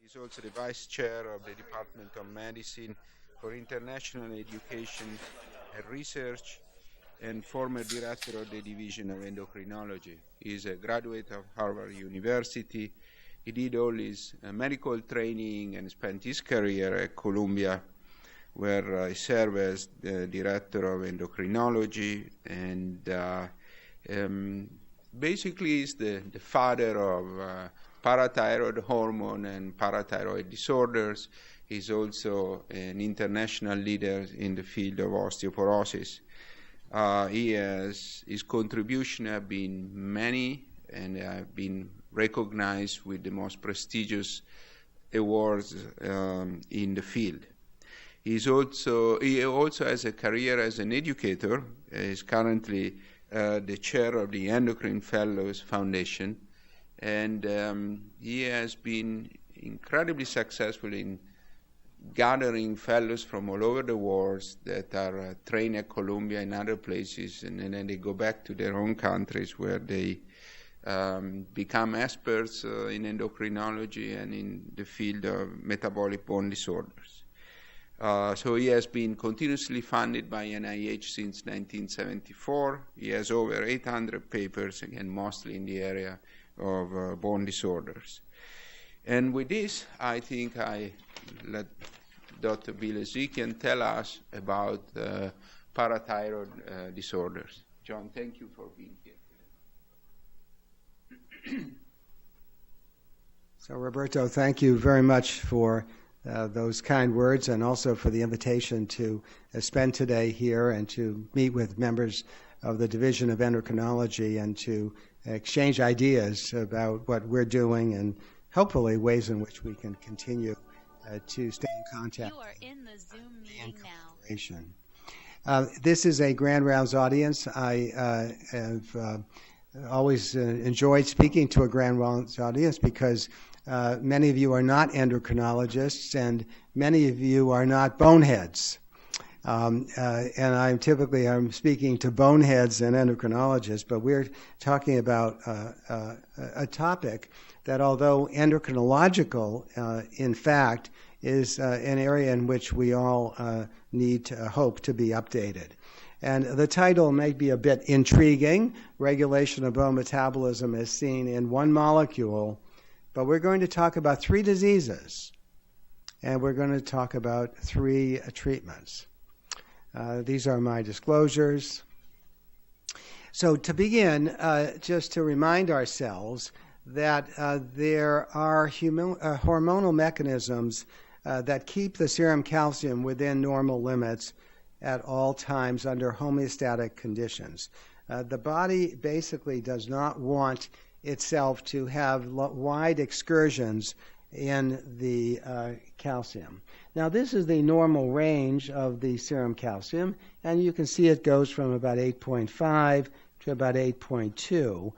He's also the vice chair of the Department of Medicine for International Education and Research and former director of the Division of Endocrinology. He is a graduate of Harvard University. He did all his medical training and spent his career at Columbia, where he served as the director of endocrinology, and basically is the father of parathyroid hormone and parathyroid disorders. He's also an international leader in the field of osteoporosis. His contribution have been many and have been recognized with the most prestigious awards in the field. He also has a career as an educator. He's currently the chair of the Endocrine Fellows Foundation, and he has been incredibly successful in gathering fellows from all over the world that are trained at Columbia and other places, and then they go back to their own countries where they become experts in endocrinology and in the field of metabolic bone disorders. So he has been continuously funded by NIH since 1974. He has over 800 papers, again, mostly in the area of bone disorders. And with this, I think I let Dr. Bilezikian tell us about parathyroid disorders. John, thank you for being here. So, Roberto, thank you very much for those kind words, and also for the invitation to spend today here and to meet with members of the Division of Endocrinology and to exchange ideas about what we're doing and hopefully ways in which we can continue to stay in contact. You are in the Zoom meeting now. This is a Grand Rounds audience. I have always enjoyed speaking to a Grand Rounds audience because many of you are not endocrinologists, and many of you are not boneheads. And I'm speaking to boneheads and endocrinologists, but we're talking about a topic that, although endocrinological, in fact, is an area in which we all need to hope to be updated. And the title may be a bit intriguing. Regulation of bone metabolism is seen in one molecule. But we're going to talk about 3 diseases, and we're going to talk about 3 treatments. These are my disclosures. So to begin, just to remind ourselves that there are hormonal mechanisms that keep the serum calcium within normal limits at all times under homeostatic conditions. The body basically does not want itself to have wide excursions in the calcium. Now, this is the normal range of the serum calcium, and you can see it goes from about 8.5 to about 8.2.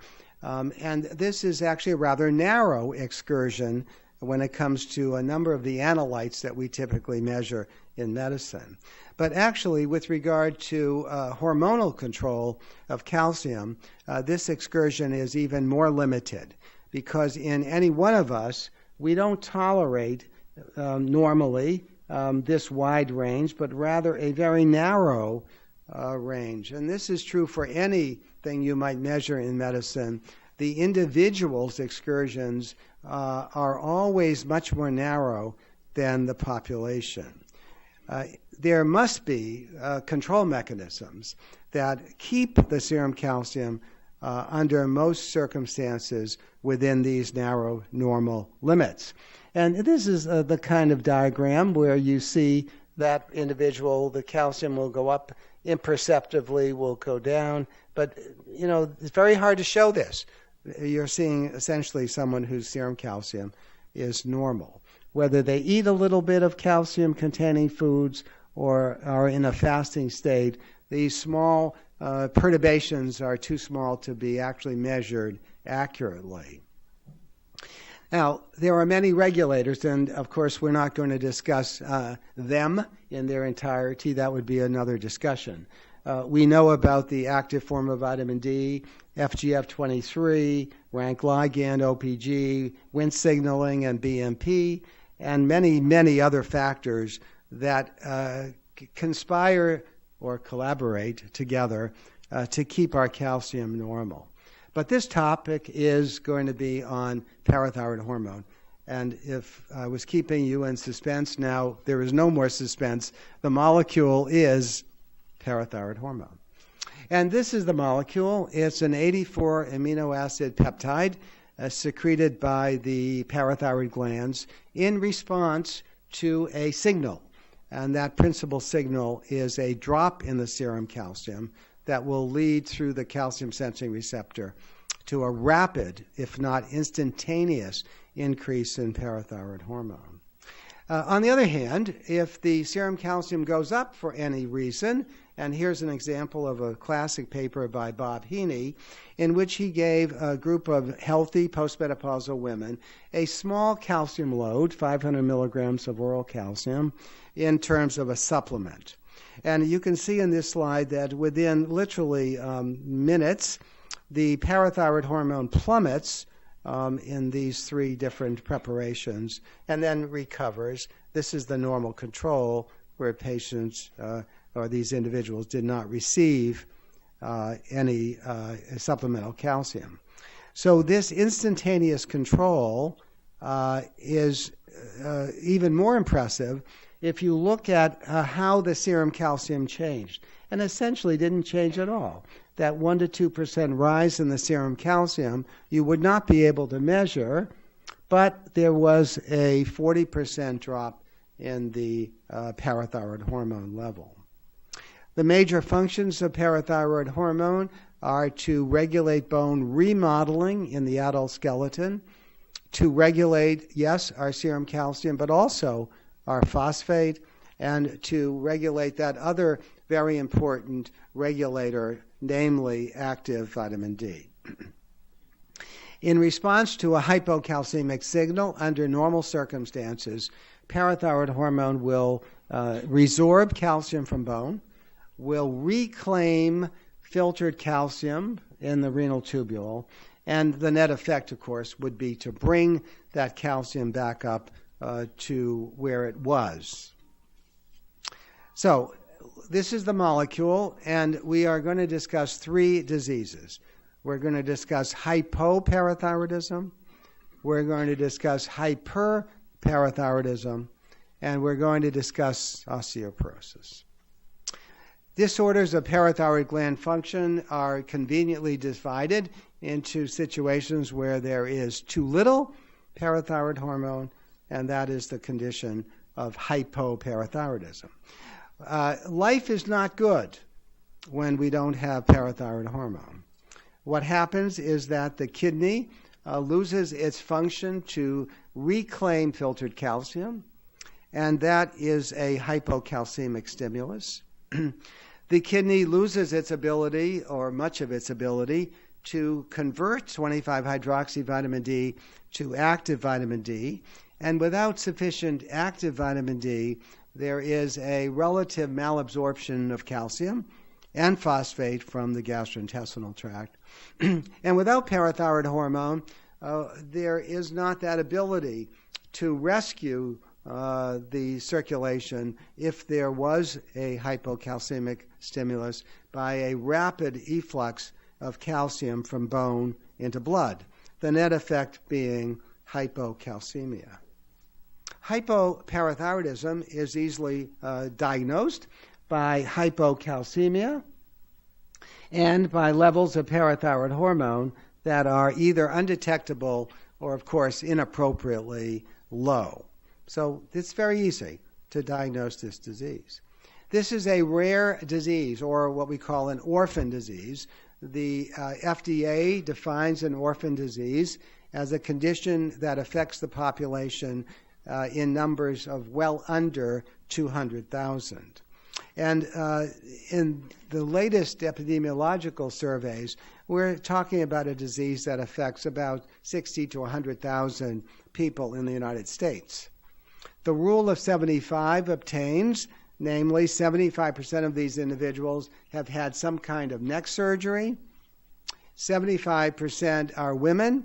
And this is actually a rather narrow excursion when it comes to a number of the analytes that we typically measure in medicine. But actually, with regard to hormonal control of calcium, this excursion is even more limited, because in any one of us, we don't tolerate normally this wide range, but rather a very narrow range. And this is true for anything you might measure in medicine. The individual's excursions are always much more narrow than the population. There must be control mechanisms that keep the serum calcium under most circumstances within these narrow normal limits. And this is the kind of diagram where you see that individual, the calcium will go up imperceptibly, will go down. But, it's very hard to show this. You're seeing essentially someone whose serum calcium is normal. Whether they eat a little bit of calcium-containing foods or are in a fasting state, these small perturbations are too small to be actually measured accurately. Now, there are many regulators, and of course we're not going to discuss them in their entirety. That would be another discussion. We know about the active form of vitamin D, FGF23, rank ligand, OPG, Wnt signaling, and BMP, and many, many other factors that conspire or collaborate together to keep our calcium normal. But this topic is going to be on parathyroid hormone. And if I was keeping you in suspense, now there is no more suspense. The molecule is parathyroid hormone. And this is the molecule. It's an 84 amino acid peptide secreted by the parathyroid glands in response to a signal. And that principal signal is a drop in the serum calcium that will lead through the calcium sensing receptor to a rapid, if not instantaneous, increase in parathyroid hormone. On the other hand, if the serum calcium goes up for any reason, and here's an example of a classic paper by Bob Heaney, in which he gave a group of healthy postmenopausal women a small calcium load, 500 milligrams of oral calcium, in terms of a supplement. And you can see in this slide that within literally minutes, the parathyroid hormone plummets in these three different preparations and then recovers. This is the normal control where patients or these individuals did not receive any supplemental calcium. So this instantaneous control is even more impressive if you look at how the serum calcium changed, and essentially didn't change at all. That 1 to 2% rise in the serum calcium you would not be able to measure, but there was a 40% drop in the parathyroid hormone level. The major functions of parathyroid hormone are to regulate bone remodeling in the adult skeleton, to regulate, yes, our serum calcium, but also our phosphate, and to regulate that other very important regulator, namely active vitamin D. In response to a hypocalcemic signal under normal circumstances, parathyroid hormone will resorb calcium from bone, will reclaim filtered calcium in the renal tubule, and the net effect, of course, would be to bring that calcium back up to where it was. So this is the molecule, and we are going to discuss three diseases. We're going to discuss hypoparathyroidism, we're going to discuss hyperparathyroidism, and we're going to discuss osteoporosis. Disorders of parathyroid gland function are conveniently divided into situations where there is too little parathyroid hormone, and that is the condition of hypoparathyroidism. Life is not good when we don't have parathyroid hormone. What happens is that the kidney loses its function to reclaim filtered calcium, and that is a hypocalcemic stimulus. The kidney loses its ability, or much of its ability, to convert 25-hydroxyvitamin D to active vitamin D, and without sufficient active vitamin D, there is a relative malabsorption of calcium and phosphate from the gastrointestinal tract. And without parathyroid hormone, there is not that ability to rescue the circulation if there was a hypocalcemic stimulus by a rapid efflux of calcium from bone into blood, the net effect being hypocalcemia. Hypoparathyroidism is easily diagnosed by hypocalcemia and by levels of parathyroid hormone that are either undetectable or, of course, inappropriately low. So it's very easy to diagnose this disease. This is a rare disease, or what we call an orphan disease. The FDA defines an orphan disease as a condition that affects the population in numbers of well under 200,000. And in the latest epidemiological surveys, we're talking about a disease that affects about 60 to 100,000 people in the United States. The rule of 75 obtains Namely, 75% of these individuals have had some kind of neck surgery, 75% are women,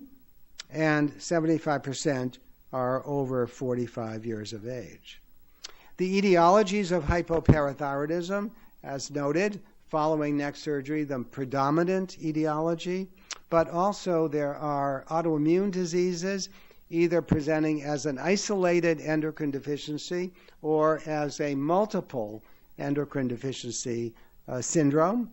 and 75% are over 45 years of age. The etiologies of hypoparathyroidism, as noted, following neck surgery, the predominant etiology, but also there are autoimmune diseases, either presenting as an isolated endocrine deficiency or as a multiple endocrine deficiency syndrome.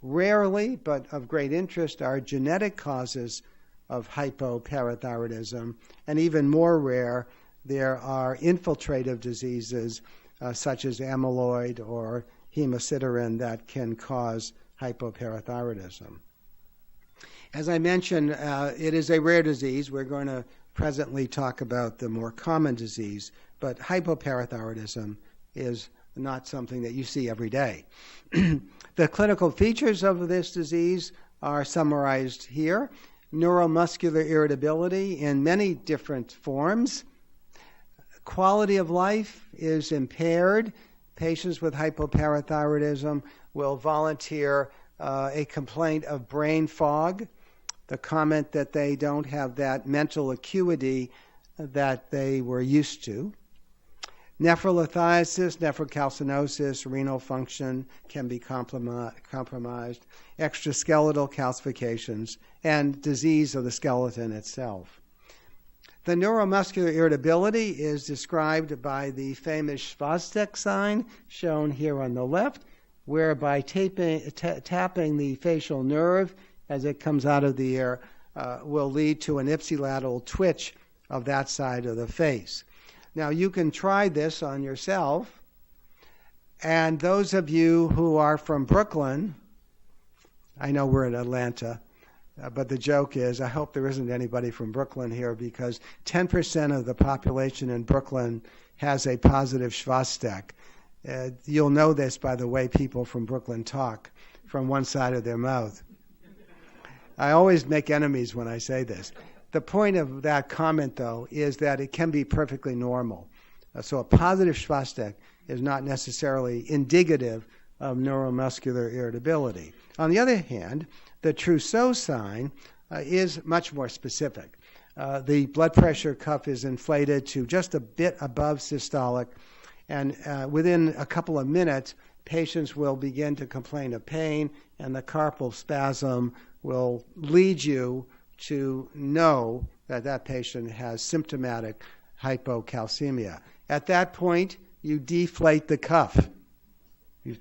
Rarely, but of great interest, are genetic causes of hypoparathyroidism, and even more rare, there are infiltrative diseases such as amyloid or hemosiderin that can cause hypoparathyroidism. As I mentioned, it is a rare disease. We're going to presently talk about the more common disease, but hypoparathyroidism is not something that you see every day. The clinical features of this disease are summarized here. Neuromuscular irritability in many different forms. Quality of life is impaired. Patients with hypoparathyroidism will volunteer a complaint of brain fog, the comment that they don't have that mental acuity that they were used to. Nephrolithiasis, nephrocalcinosis, renal function can be compromised, extraskeletal calcifications, and disease of the skeleton itself. The neuromuscular irritability is described by the famous Schwazdeck sign, shown here on the left, whereby tapping the facial nerve as it comes out of the ear will lead to an ipsilateral twitch of that side of the face. Now, you can try this on yourself, and those of you who are from Brooklyn, I know we're in Atlanta, but the joke is, I hope there isn't anybody from Brooklyn here, because 10% of the population in Brooklyn has a positive Schwazdeck. You'll know this by the way people from Brooklyn talk from one side of their mouth. I always make enemies when I say this. The point of that comment, though, is that it can be perfectly normal. So a positive Schwazdeck is not necessarily indicative of neuromuscular irritability. On the other hand, the Trousseau sign is much more specific. The blood pressure cuff is inflated to just a bit above systolic, and within a couple of minutes, patients will begin to complain of pain, and the carpal spasm will lead you to know that that patient has symptomatic hypocalcemia. At that point, you deflate the cuff.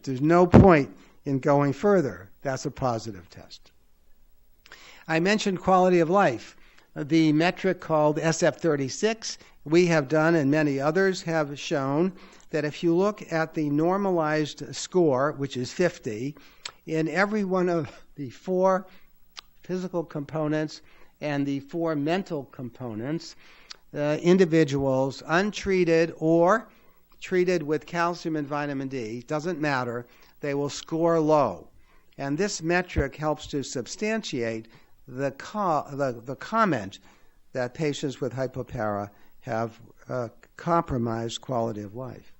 There's no point in going further. That's a positive test. I mentioned quality of life. The metric called SF36 we have done, and many others have shown, that if you look at the normalized score, which is 50, in every one of the 4 physical components and the 4 mental components, individuals untreated or treated with calcium and vitamin D, doesn't matter, they will score low. And this metric helps to substantiate the comment that patients with hypopara have compromised quality of life.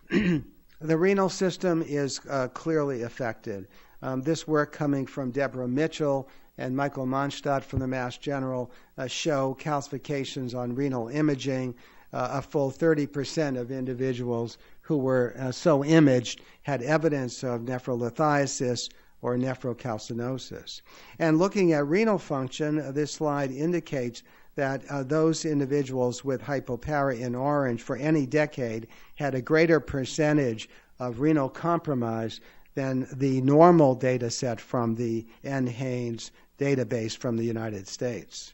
The renal system is clearly affected. This work coming from Deborah Mitchell and Michael Monstadt from the Mass General show calcifications on renal imaging. A full 30% of individuals who were so imaged had evidence of nephrolithiasis or nephrocalcinosis. And looking at renal function, this slide indicates that those individuals with hypopara in orange for any decade had a greater percentage of renal compromise than the normal data set from the NHANES database from the United States.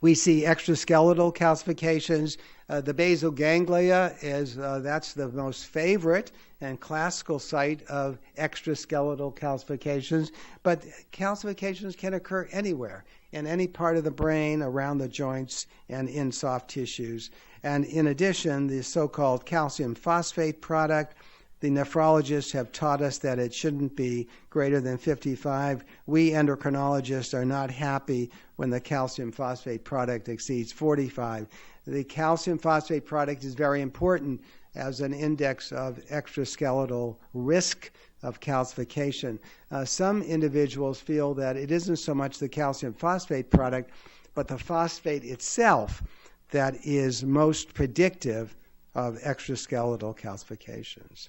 We see extraskeletal calcifications. The basal ganglia is that's the most favorite and classical site of extraskeletal calcifications, but calcifications can occur anywhere, in any part of the brain, around the joints, and in soft tissues. And in addition, the so-called calcium phosphate product, the nephrologists have taught us that it shouldn't be greater than 55. We endocrinologists are not happy when the calcium phosphate product exceeds 45. The calcium phosphate product is very important as an index of extraskeletal risk of calcification. Some individuals feel that it isn't so much the calcium phosphate product, but the phosphate itself that is most predictive of extraskeletal calcifications.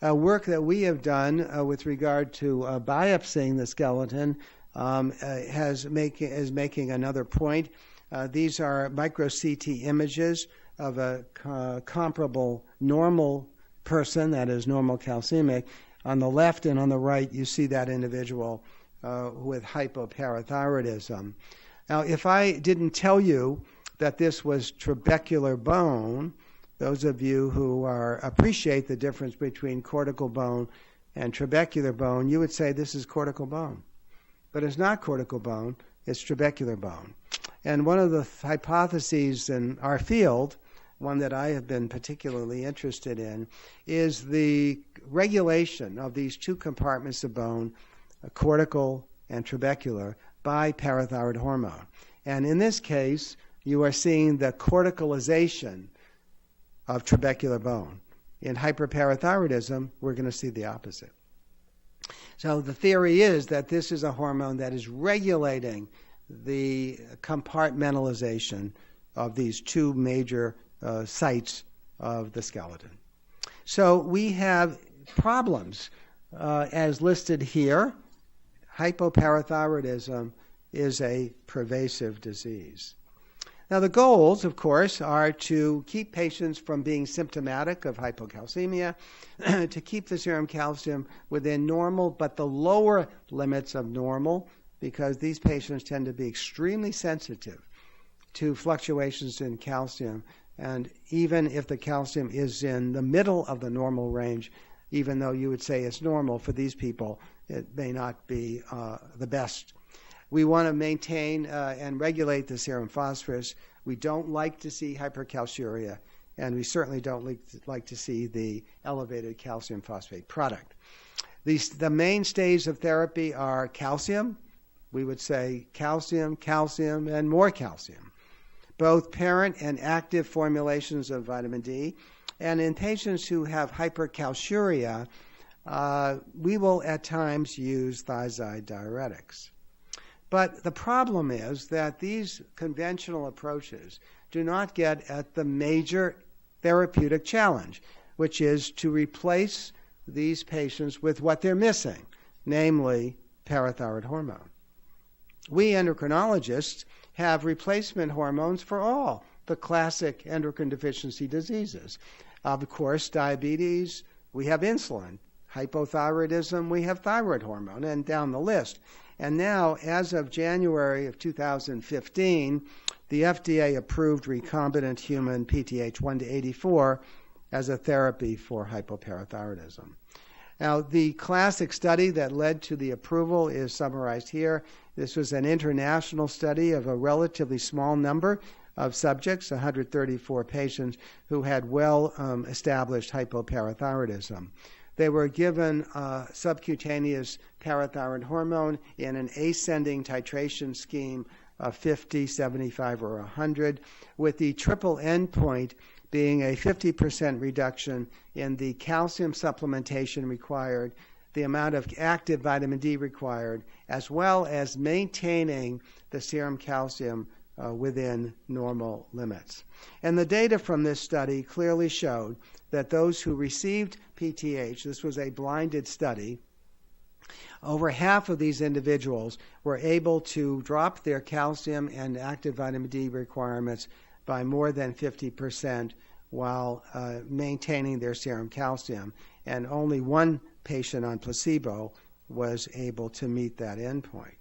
Work that we have done with regard to biopsying the skeleton is making another point. These are micro-CT images of a comparable normal person, that is normal calcemic. On the left and on the right, you see that individual with hypoparathyroidism. Now, if I didn't tell you that this was trabecular bone, those of you who appreciate the difference between cortical bone and trabecular bone, you would say this is cortical bone. But it's not cortical bone, it's trabecular bone. And one of the hypotheses in our field, one that I have been particularly interested in, is the regulation of these two compartments of bone, cortical and trabecular, by parathyroid hormone. And in this case, you are seeing the corticalization of trabecular bone. In hyperparathyroidism, we're going to see the opposite. So the theory is that this is a hormone that is regulating the compartmentalization of these two major sites of the skeleton. So we have problems as listed here. Hypoparathyroidism is a pervasive disease. Now, the goals, of course, are to keep patients from being symptomatic of hypocalcemia, to keep the serum calcium within normal, but the lower limits of normal, because these patients tend to be extremely sensitive to fluctuations in calcium. And even if the calcium is in the middle of the normal range, even though you would say it's normal, for these people, it may not be the best. We want to maintain and regulate the serum phosphorus. We don't like to see hypercalciuria, and we certainly don't like to see the elevated calcium phosphate product. The mainstays of therapy are calcium. We would say calcium, calcium, and more calcium. Both parent and active formulations of vitamin D. And in patients who have hypercalciuria, we will at times use thiazide diuretics. But the problem is that these conventional approaches do not get at the major therapeutic challenge, which is to replace these patients with what they're missing, namely parathyroid hormone. We endocrinologists have replacement hormones for all the classic endocrine deficiency diseases. Of course, diabetes, we have insulin. Hypothyroidism, we have thyroid hormone, and down the list. And now, as of January of 2015, the FDA approved recombinant human PTH 1 to 84 as a therapy for hypoparathyroidism. Now, the classic study that led to the approval is summarized here. This was an international study of a relatively small number of subjects, 134 patients, who had well-established hypoparathyroidism. They were given subcutaneous parathyroid hormone in an ascending titration scheme of 50, 75, or 100, with the triple endpoint being a 50% reduction in the calcium supplementation required, the amount of active vitamin D required, as well as maintaining the serum calcium within normal limits. And the data from this study clearly showed that those who received PTH, this was a blinded study, over half of these individuals were able to drop their calcium and active vitamin D requirements by more than 50% while maintaining their serum calcium. And only one patient on placebo was able to meet that endpoint.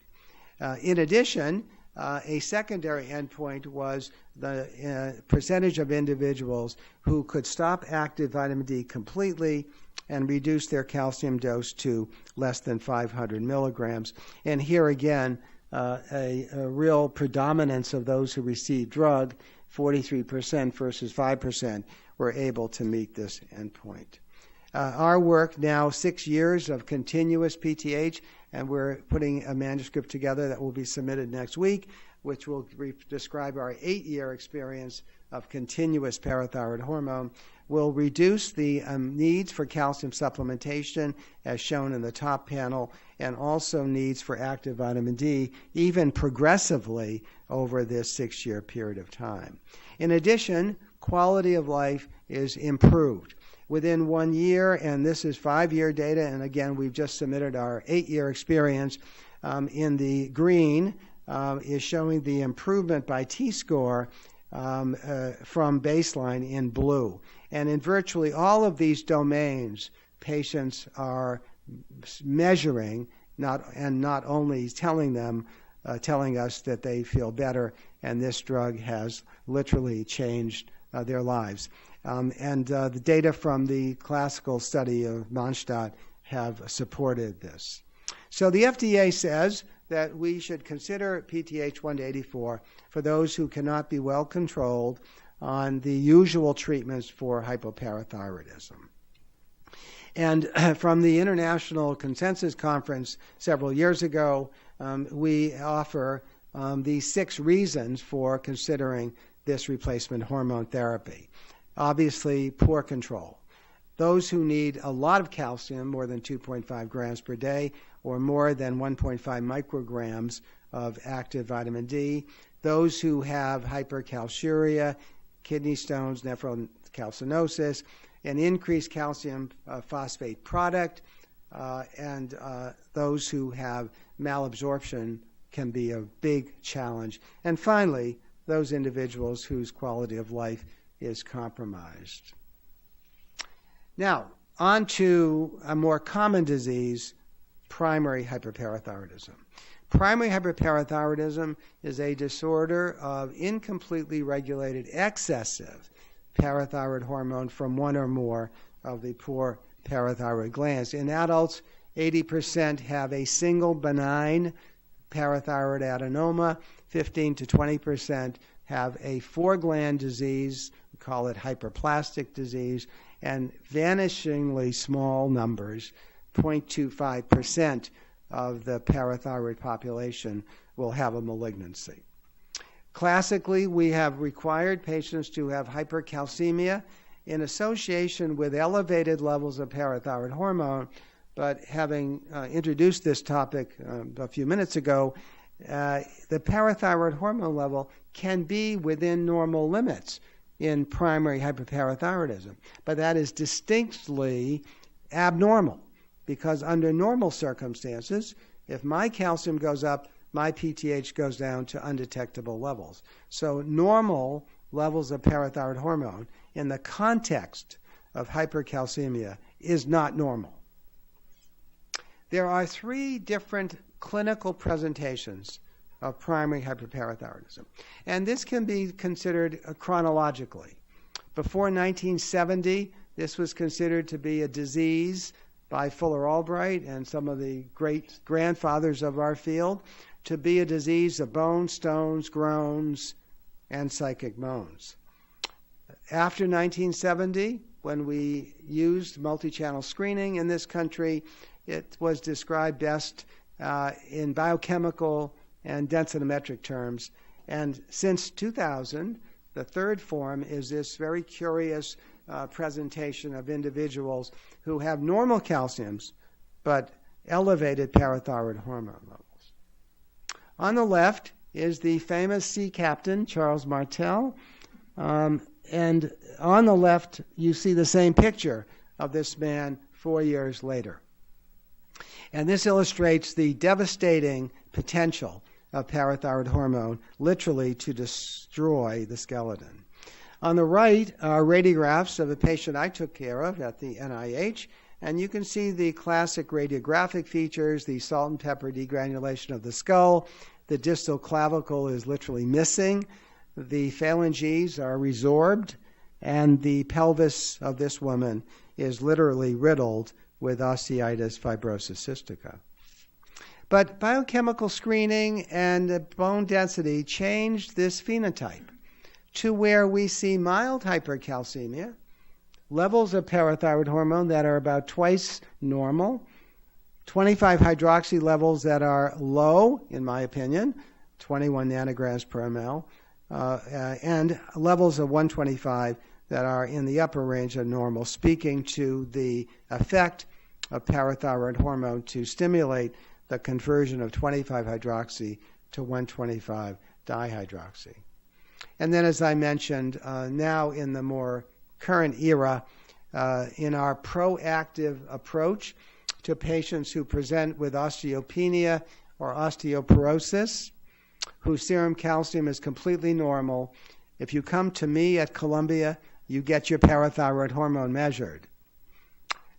In addition, a secondary endpoint was the percentage of individuals who could stop active vitamin D completely and reduce their calcium dose to less than 500 milligrams. And here again, a real predominance of those who received drug, 43% versus 5%, were able to meet this endpoint. Our work now, 6 years of continuous PTH, and we're putting a manuscript together that will be submitted next week, which will describe our 8-year experience of continuous parathyroid hormone. will reduce the needs for calcium supplementation, as shown in the top panel, and also needs for active vitamin D, even progressively over this 6-year period of time. In addition, quality of life is improved. Within 1 year, and this is 5-year data, and again, we've just submitted our 8-year experience, in the green is showing the improvement by T-score from baseline in blue. And in virtually all of these domains, patients are measuring, not only telling us that they feel better, and this drug has literally changed their lives. The data from the classical study of Mondstadt have supported this. So the FDA says that we should consider PTH 1-84 for those who cannot be well controlled on the usual treatments for hypoparathyroidism. And from the International Consensus Conference several years ago, we offer these 6 reasons for considering this replacement hormone therapy. Obviously, poor control. Those who need a lot of calcium, more than 2.5 grams per day, or more than 1.5 micrograms of active vitamin D. Those who have hypercalciuria, kidney stones, nephrocalcinosis, an increased calcium phosphate product, and those who have malabsorption can be a big challenge. And finally, those individuals whose quality of life is compromised. Now, on to a more common disease, primary hyperparathyroidism. Primary hyperparathyroidism is a disorder of incompletely regulated excessive parathyroid hormone from one or more of the four parathyroid glands. In adults, 80% have a single benign parathyroid adenoma, 15 to 20% have a 4-gland disease, we call it hyperplastic disease, and vanishingly small numbers, 0.25% of the parathyroid population will have a malignancy. Classically, we have required patients to have hypercalcemia in association with elevated levels of parathyroid hormone, but having introduced this topic a few minutes ago, the parathyroid hormone level can be within normal limits in primary hyperparathyroidism, but that is distinctly abnormal because under normal circumstances, if my calcium goes up, my PTH goes down to undetectable levels. So normal levels of parathyroid hormone in the context of hypercalcemia is not normal. There are 3 different clinical presentations of primary hyperparathyroidism, and this can be considered chronologically. Before 1970, this was considered to be a disease by Fuller Albright and some of the great grandfathers of our field, to be a disease of bones, stones, groans, and psychic moans. After 1970, when we used multi-channel screening in this country, it was described best in biochemical and densitometric terms. And since 2000, the third form is this very curious presentation of individuals who have normal calciums but elevated parathyroid hormone levels. On the left is the famous sea captain, Charles Martel. And on the left, you see the same picture of this man 4 years later. And this illustrates the devastating potential of parathyroid hormone, literally to destroy the skeleton. On the right are radiographs of a patient I took care of at the NIH, and you can see the classic radiographic features, the salt and pepper degranulation of the skull. The distal clavicle is literally missing. The phalanges are resorbed, and the pelvis of this woman is literally riddled with osteitis fibrosis cystica. But biochemical screening and bone density changed this phenotype to where we see mild hypercalcemia, levels of parathyroid hormone that are about twice normal, 25-hydroxy levels that are low, in my opinion, 21 nanograms per ml, and levels of 125 that are in the upper range of normal, speaking to the effect of parathyroid hormone to stimulate the conversion of 25-hydroxy to 1,25-dihydroxy. And then, as I mentioned, now in the more current era, in our proactive approach to patients who present with osteopenia or osteoporosis, whose serum calcium is completely normal, if you come to me at Columbia, you get your parathyroid hormone measured.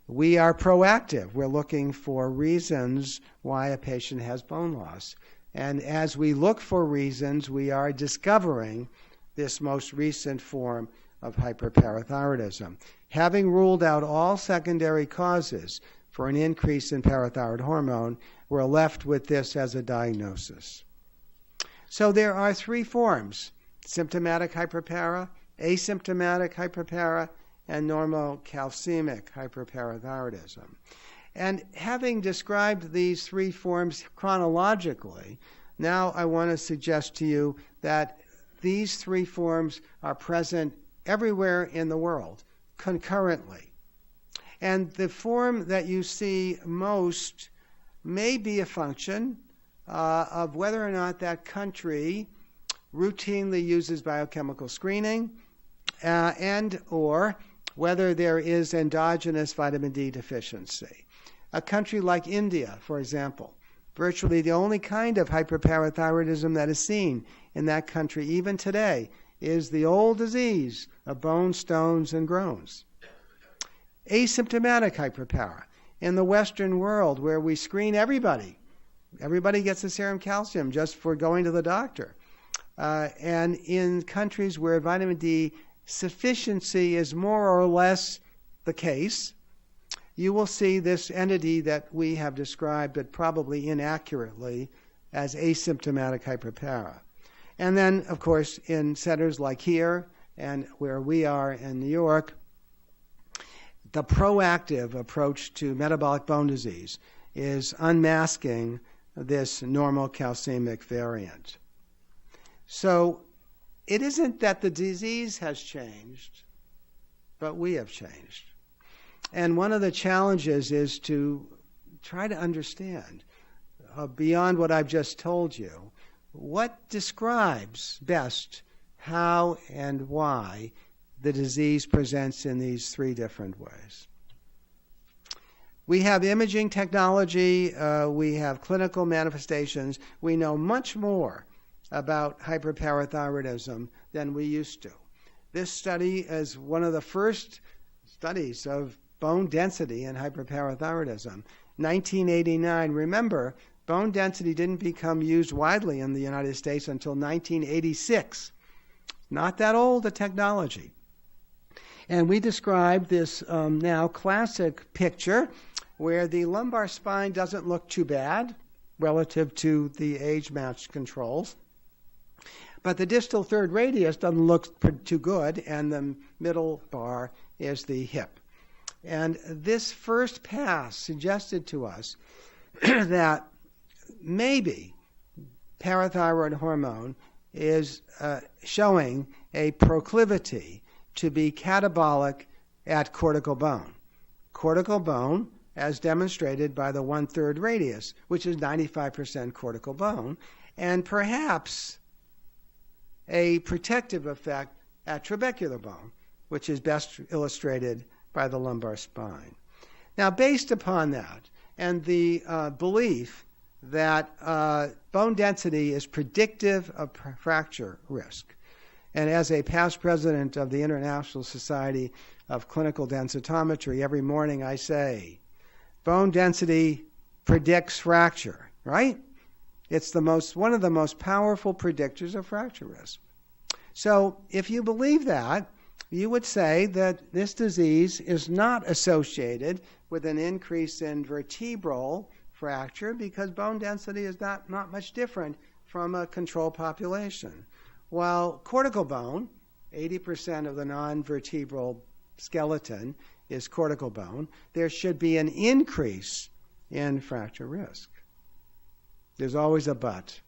We are proactive. We're looking for reasons why a patient has bone loss. And as we look for reasons, we are discovering this most recent form of hyperparathyroidism. Having ruled out all secondary causes for an increase in parathyroid hormone, we're left with this as a diagnosis. So there are three forms: symptomatic hyperpara, asymptomatic hyperpara, and normocalcemic hyperparathyroidism. And having described these three forms chronologically, now I want to suggest to you that these three forms are present everywhere in the world concurrently. And the form that you see most may be a function of whether or not that country routinely uses biochemical screening and or whether there is endogenous vitamin D deficiency. A country like India, for example, virtually the only kind of hyperparathyroidism that is seen in that country even today is the old disease of bones, stones, and groans. Asymptomatic hyperpara. In the Western world, where we screen everybody gets a serum calcium just for going to the doctor. And in countries where vitamin D sufficiency is more or less the case, you will see this entity that we have described, but probably inaccurately, as asymptomatic hyperpara. And then, of course, in centers like here and where we are in New York, the proactive approach to metabolic bone disease is unmasking this normocalcemic variant. So it isn't that the disease has changed, but we have changed. And one of the challenges is to try to understand, beyond what I've just told you, what describes best how and why the disease presents in these three different ways. We have imaging technology, we have clinical manifestations. We know much more about hyperparathyroidism than we used to. This study is one of the first studies of bone density in hyperparathyroidism. 1989, remember, bone density didn't become used widely in the United States until 1986. Not that old a technology. And we describe this now classic picture where the lumbar spine doesn't look too bad relative to the age-matched controls. But the distal third radius doesn't look too good, and the middle bar is the hip. And this first pass suggested to us that maybe parathyroid hormone is showing a proclivity to be catabolic at cortical bone. Cortical bone, as demonstrated by the 1/3 radius, which is 95% cortical bone, and perhaps a protective effect at trabecular bone, which is best illustrated by the lumbar spine. Now, based upon that and the belief that bone density is predictive of fracture risk, and as a past president of the International Society of Clinical Densitometry, every morning I say, bone density predicts fracture, right? It's one of the most powerful predictors of fracture risk. So if you believe that, you would say that this disease is not associated with an increase in vertebral fracture because bone density is not much different from a control population. While cortical bone, 80% of the non-vertebral skeleton is cortical bone, there should be an increase in fracture risk. There's always a but.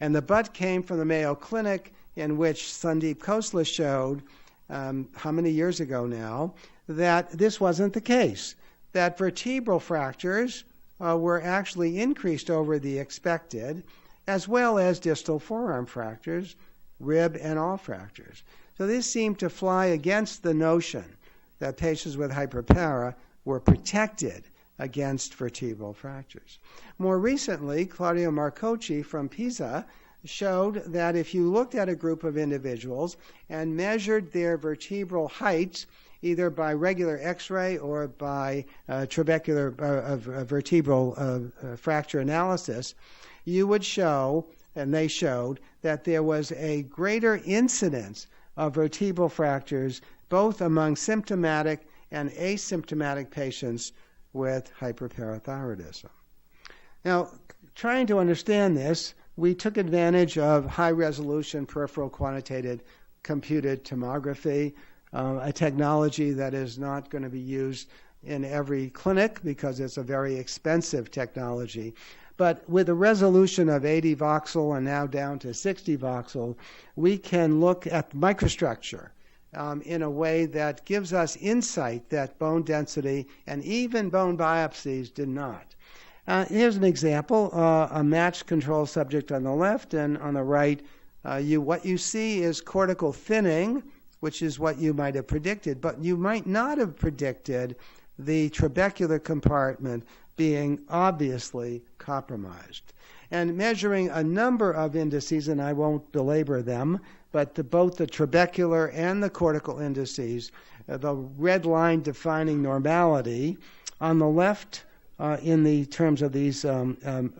And the but came from the Mayo Clinic, in which Sandeep Khosla showed how many years ago now, that this wasn't the case, that vertebral fractures were actually increased over the expected, as well as distal forearm fractures, rib and all fractures. So this seemed to fly against the notion that patients with hyperpara were protected against vertebral fractures. More recently, Claudio Marcocci from Pisa showed that if you looked at a group of individuals and measured their vertebral heights, either by regular X-ray or by trabecular vertebral fracture analysis, you would show, and they showed, that there was a greater incidence of vertebral fractures both among symptomatic and asymptomatic patients with hyperparathyroidism. Now, trying to understand this, we took advantage of high-resolution peripheral quantitative computed tomography, a technology that is not going to be used in every clinic because it's a very expensive technology. But with a resolution of 80 voxel and now down to 60 voxel, we can look at microstructure in a way that gives us insight that bone density and even bone biopsies did not. Here's an example, a matched control subject on the left, and on the right, what you see is cortical thinning, which is what you might have predicted, but you might not have predicted the trabecular compartment being obviously compromised. And measuring a number of indices, and I won't belabor them, but both the trabecular and the cortical indices, the red line defining normality, on the left in the terms of these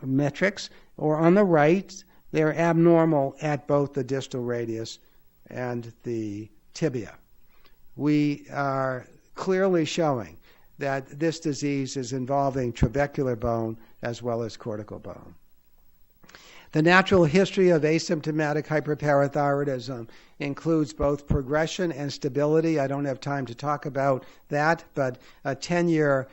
metrics, or on the right, they're abnormal at both the distal radius and the tibia. We are clearly showing that this disease is involving trabecular bone as well as cortical bone. The natural history of asymptomatic hyperparathyroidism includes both progression and stability. I don't have time to talk about that, but a 10-year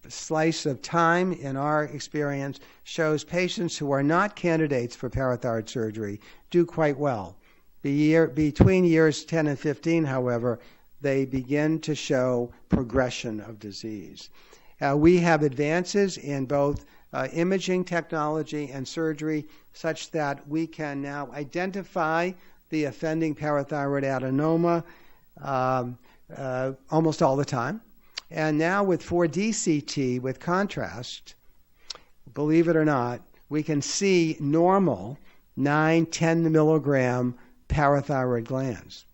slice of time in our experience shows patients who are not candidates for parathyroid surgery do quite well. Between years 10 and 15, however, they begin to show progression of disease. We have advances in both imaging technology and surgery such that we can now identify the offending parathyroid adenoma almost all the time. And now with 4D CT with contrast, believe it or not, we can see normal 9-10 milligram parathyroid glands.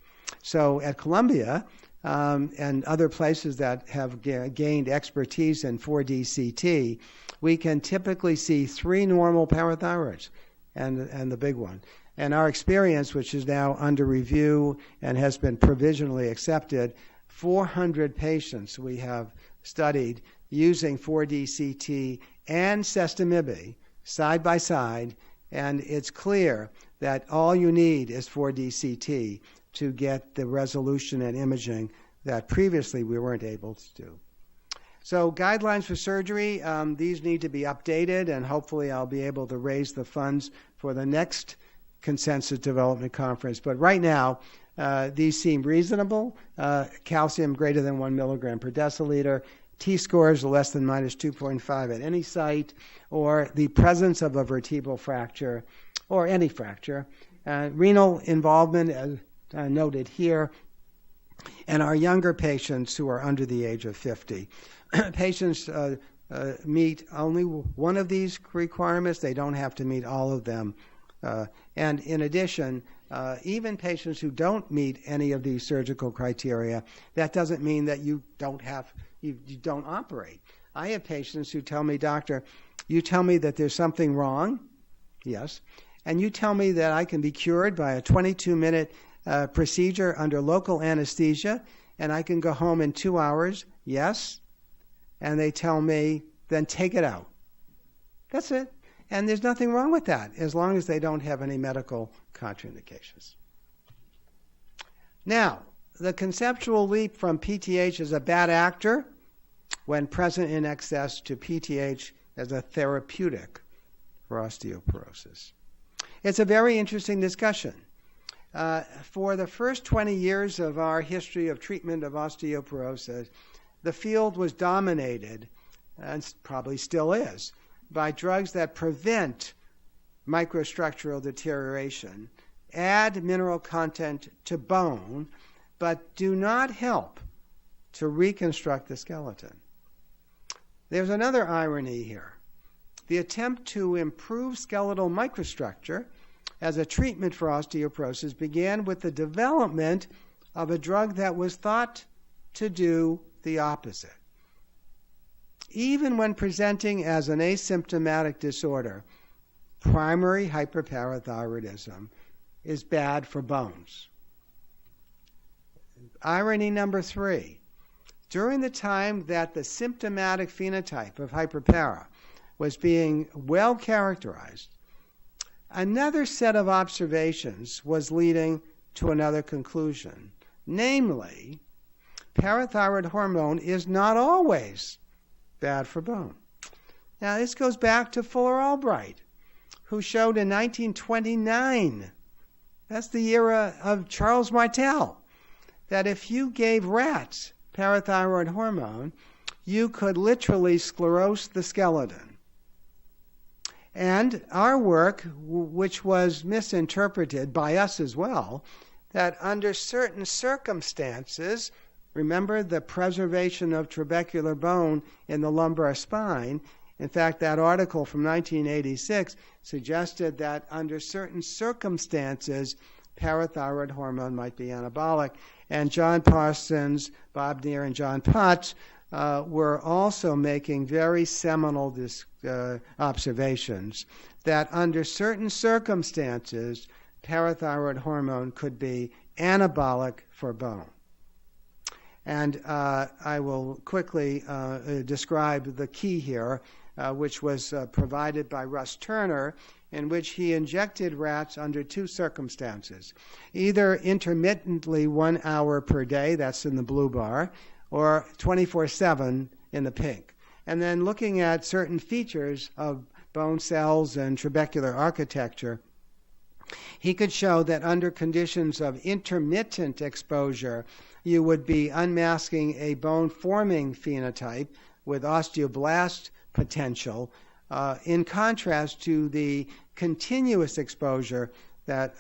So at Columbia and other places that have gained expertise in 4D CT, we can typically see 3 normal parathyroids and the big one. And our experience, which is now under review and has been provisionally accepted, 400 patients we have studied using 4D CT and sestimibie side by side, and it's clear that all you need is 4D CT to get the resolution and imaging that previously we weren't able to do. So guidelines for surgery, these need to be updated, and hopefully I'll be able to raise the funds for the next Consensus Development Conference. But right now, these seem reasonable. Calcium greater than 1 milligram per deciliter, T-scores less than minus 2.5 at any site, or the presence of a vertebral fracture, or any fracture. Renal involvement, as noted here, and our younger patients who are under the age of 50. Patients meet only one of these requirements. They don't have to meet all of them. And in addition, even patients who don't meet any of these surgical criteria, that doesn't mean that you don't operate. I have patients who tell me, doctor, you tell me that there's something wrong, yes, and you tell me that I can be cured by a 22-minute procedure under local anesthesia, and I can go home in 2 hours, yes, and they tell me, then take it out. That's it. And there's nothing wrong with that, as long as they don't have any medical contraindications. Now, the conceptual leap from PTH as a bad actor when present in excess to PTH as a therapeutic for osteoporosis. It's a very interesting discussion. For the first 20 years of our history of treatment of osteoporosis, the field was dominated, and probably still is, by drugs that prevent microstructural deterioration, add mineral content to bone, but do not help to reconstruct the skeleton. There's another irony here. The attempt to improve skeletal microstructure as a treatment for osteoporosis began with the development of a drug that was thought to do the opposite. Even when presenting as an asymptomatic disorder, primary hyperparathyroidism is bad for bones. Irony number 3. During the time that the symptomatic phenotype of hyperpara was being well characterized, another set of observations was leading to another conclusion. Namely, parathyroid hormone is not always bad for bone. Now, this goes back to Fuller Albright, who showed in 1929, that's the era of Charles Martel, that if you gave rats parathyroid hormone, you could literally sclerose the skeleton. And our work, which was misinterpreted by us as well, that under certain circumstances, remember the preservation of trabecular bone in the lumbar spine, in fact, that article from 1986 suggested that under certain circumstances, parathyroid hormone might be anabolic. And John Parsons, Bob Neer, and John Potts were also making very seminal observations that under certain circumstances, parathyroid hormone could be anabolic for bone. And I will quickly describe the key here, which was provided by Russ Turner, in which he injected rats under 2 circumstances. Either intermittently 1 hour per day, that's in the blue bar, or 24/7 in the pink. And then looking at certain features of bone cells and trabecular architecture, he could show that under conditions of intermittent exposure, you would be unmasking a bone-forming phenotype with osteoblast potential, in contrast to the continuous exposure that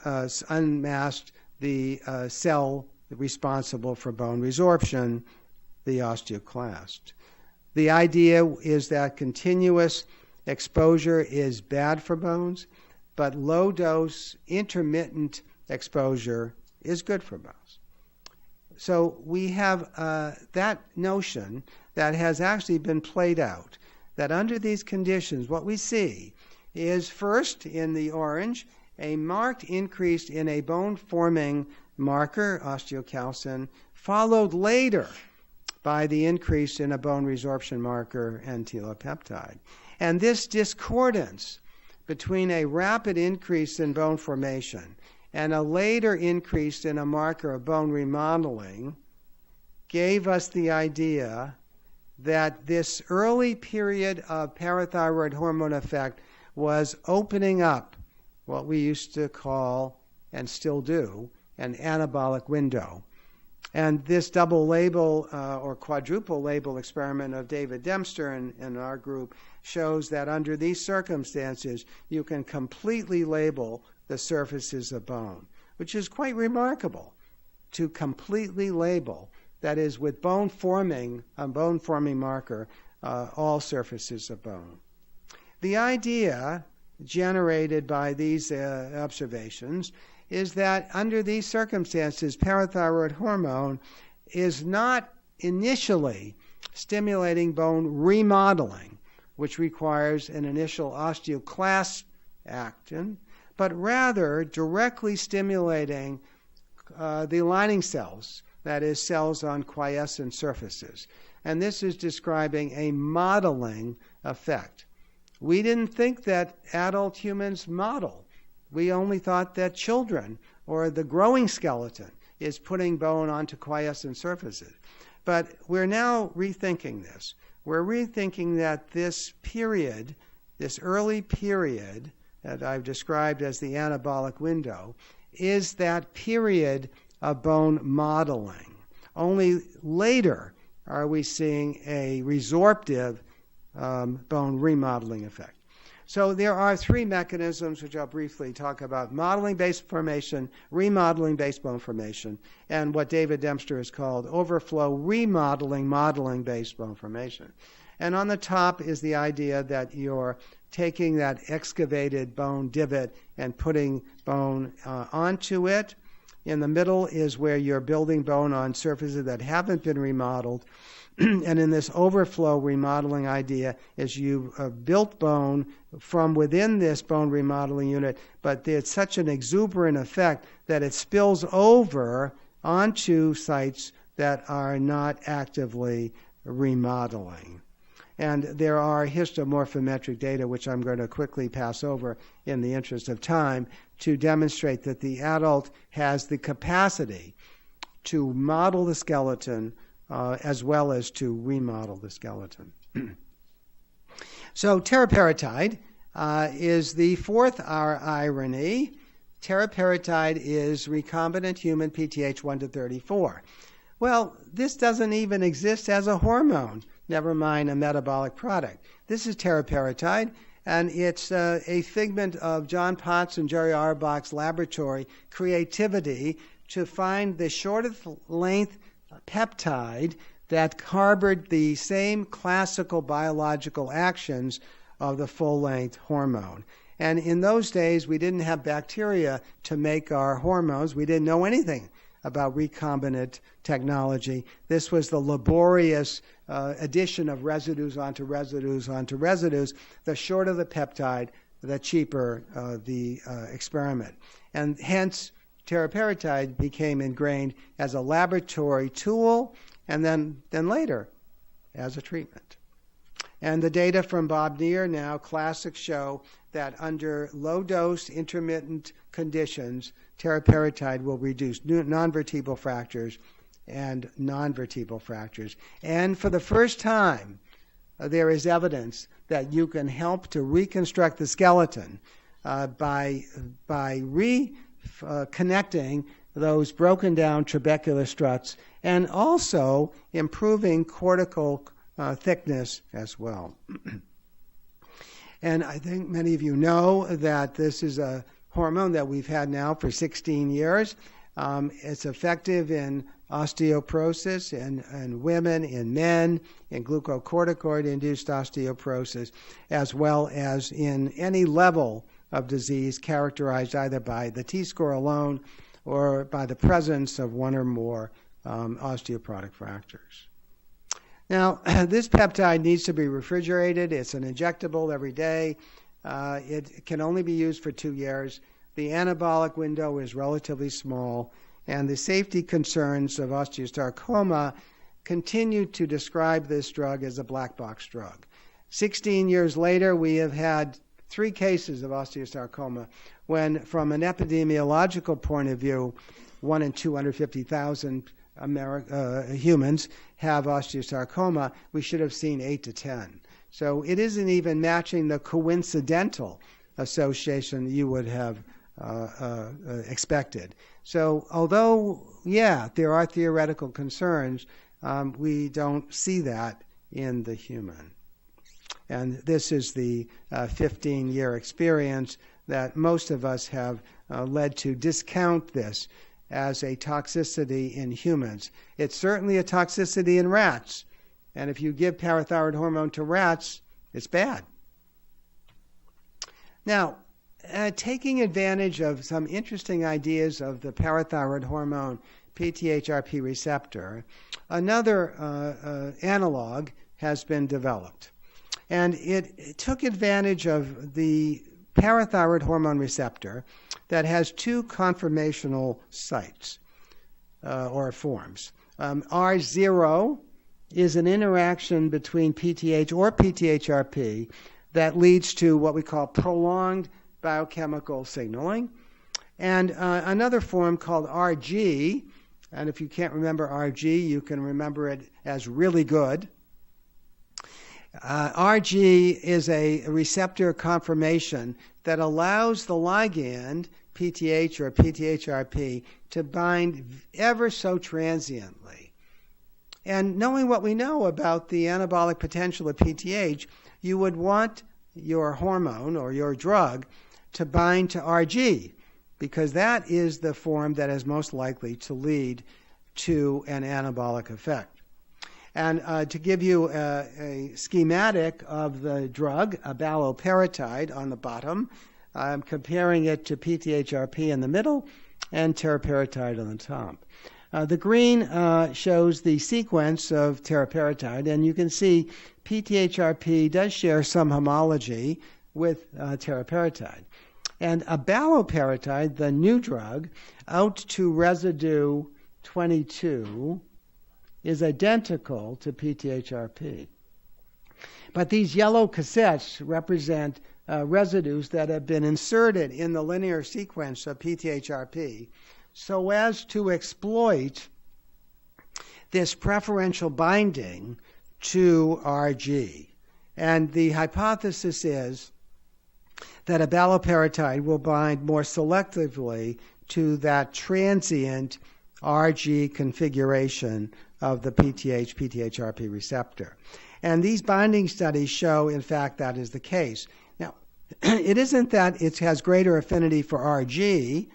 unmasked the cell responsible for bone resorption, the osteoclast. The idea is that continuous exposure is bad for bones, but low-dose intermittent exposure is good for bones. So we have that notion that has actually been played out, that under these conditions, what we see is first, in the orange, a marked increase in a bone-forming marker, osteocalcin, followed later by the increase in a bone resorption marker, N-telopeptide. And this discordance between a rapid increase in bone formation and a later increase in a marker of bone remodeling gave us the idea that this early period of parathyroid hormone effect was opening up what we used to call, and still do, an anabolic window. And this double label or quadruple label experiment of David Dempster and our group shows that under these circumstances, you can completely label the surfaces of bone, which is quite remarkable, to completely label, that is, with a bone-forming marker, all surfaces of bone. The idea generated by these observations is that under these circumstances, parathyroid hormone is not initially stimulating bone remodeling, which requires an initial osteoclast action, but rather directly stimulating the lining cells, that is, cells on quiescent surfaces. And this is describing a modeling effect. We didn't think that adult humans model. We only thought that children or the growing skeleton is putting bone onto quiescent surfaces. But we're now rethinking this. We're rethinking that this period, this early period that I've described as the anabolic window, is that period of bone modeling. Only later are we seeing a resorptive bone remodeling effect. So there are three mechanisms which I'll briefly talk about: modeling-based formation, remodeling-based bone formation, and what David Dempster has called overflow remodeling, modeling-based bone formation. And on the top is the idea that you're taking that excavated bone divot and putting bone onto it. In the middle is where you're building bone on surfaces that haven't been remodeled. And in this overflow remodeling idea is you've built bone from within this bone remodeling unit, but it's such an exuberant effect that it spills over onto sites that are not actively remodeling. And there are histomorphometric data, which I'm going to quickly pass over in the interest of time, to demonstrate that the adult has the capacity to model the skeleton as well as to remodel the skeleton. So teriparatide is the fourth irony. Teriparatide is recombinant human PTH 1 to 34. Well, this doesn't even exist as a hormone, never mind a metabolic product. This is teriparatide, and it's a figment of John Potts and Jerry Auerbach's laboratory creativity to find the shortest length peptide that harbored the same classical biological actions of the full-length hormone. And in those days, we didn't have bacteria to make our hormones. We didn't know anything about recombinant technology. This was the laborious addition of residues onto residues onto residues. The shorter the peptide, the cheaper the experiment. And hence, teriparatide became ingrained as a laboratory tool and then later as a treatment. And the data from Bob Neer, now classic, show that under low-dose intermittent conditions, teriparatide will reduce non-vertebral fractures and non-vertebral fractures. And for the first time, there is evidence that you can help to reconstruct the skeleton by connecting those broken down trabecular struts and also improving cortical thickness as well. And I think many of you know that this is a hormone that we've had now for 16 years. It's effective in osteoporosis in women, in men, in glucocorticoid-induced osteoporosis, as well as in any level of disease characterized either by the T-score alone or by the presence of one or more osteoporotic fractures. Now, this peptide needs to be refrigerated. It's an injectable every day. It can only be used for 2 years. The anabolic window is relatively small, and the safety concerns of osteosarcoma continue to describe this drug as a black box drug. 16 years later, we have had 3 cases of osteosarcoma when, from an epidemiological point of view, 1 in 250,000 humans have osteosarcoma. We should have seen 8 to 10. So it isn't even matching the coincidental association you would have expected. So although, there are theoretical concerns, we don't see that in the human. And this is the 15-year experience that most of us have led to discount this as a toxicity in humans. It's certainly a toxicity in rats. And if you give parathyroid hormone to rats, it's bad. Now, taking advantage of some interesting ideas of the parathyroid hormone PTHRP receptor, another analog has been developed. And it took advantage of the parathyroid hormone receptor that has 2 conformational sites or forms. R0 is an interaction between PTH or PTHRP that leads to what we call prolonged biochemical signaling. And another form called RG, and if you can't remember RG, you can remember it as really good. RG is a receptor conformation that allows the ligand PTH or PTHRP to bind ever so transiently. And knowing what we know about the anabolic potential of PTH, you would want your hormone or your drug to bind to RG, because that is the form that is most likely to lead to an anabolic effect. And to give you a schematic of the drug, abaloparatide on the bottom, I'm comparing it to PTHRP in the middle and teriparatide on the top. The green shows the sequence of teriparatide, and you can see PTHRP does share some homology with teriparatide. And abaloparatide, the new drug, out to residue 22, is identical to PTHRP. But these yellow cassettes represent residues that have been inserted in the linear sequence of PTHRP so as to exploit this preferential binding to RG. And the hypothesis is that abaloparatide will bind more selectively to that transient RG configuration of the PTH-PTHRP receptor. And these binding studies show, in fact, that is the case. Now, it isn't that it has greater affinity for RG,